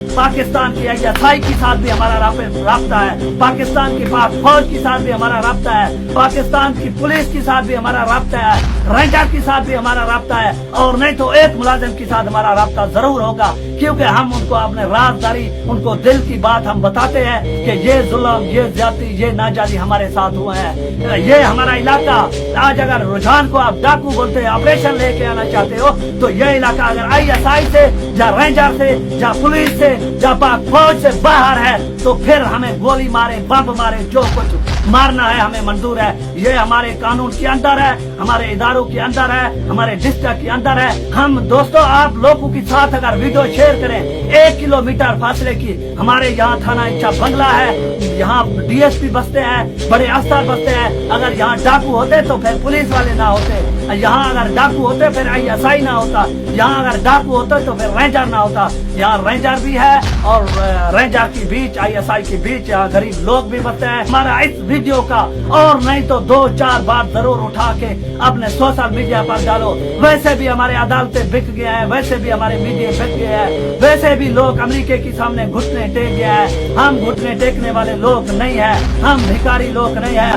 पाकिस्तान की ISI के साथ भी हमारा राब्ता है, पाकिस्तान की पाक फौज के साथ भी हमारा राब्ता है, पाकिस्तान की पुलिस के साथ भी हमारा राब्ता है, रेंजर के साथ भी हमारा राब्ता है, और नहीं तो एक मुलाजिम के साथ हमारा राब्ता जरूर होगा, क्योंकि हम उनको अपने राजदारी, उनको दिल की बात हम बताते हैं कि ये जुल्म, ये ज्यादती, ये नाजायज़ी हमारे साथ हुआ है। ये हमारा इलाका, आज अगर रुझान को आप डाकू बोलते हैं, ऑपरेशन लेके आना चाहते हो, तो ये इलाका अगर ISI से या रेंजर से या पुलिस से या पाक फौज से बाहर है तो फिर हमें गोली मारे, बम मारे, जो कुछ मारना है हमें मंजूर है। ये हमारे कानून के अंदर है, हमारे इदारों के अंदर है, हमारे डिस्ट्रिक्ट के अंदर है। हम दोस्तों आप लोगों के साथ अगर वीडियो शेयर करें, 1 किलोमीटर फासले की हमारे यहाँ थाना इच्छा बंगला है, यहाँ DSP बसते हैं, बड़े अस्तर बसते हैं। अगर यहाँ डाकू होते तो फिर पुलिस वाले ना होते, यहाँ अगर डाकू होते फिर ISI ना होता, यहाँ अगर डाकू होते तो फिर रेंजर ना होता। यहाँ रेंजर भी है और रेंजर के बीच, ISI के बीच यहाँ गरीब लोग भी बसते हैं। हमारा इस वीडियो का और नहीं तो 2-4 बार जरूर उठा के अपने सोशल मीडिया पर डालो। वैसे भी हमारे अदालतें बिक गए हैं, वैसे भी हमारे मीडिया बिक गए हैं, वैसे भी लोग अमेरिका के सामने घुटने टेक गया है। हम घुटने टेकने वाले लोग नहीं है, हम भिखारी लोग नहीं है।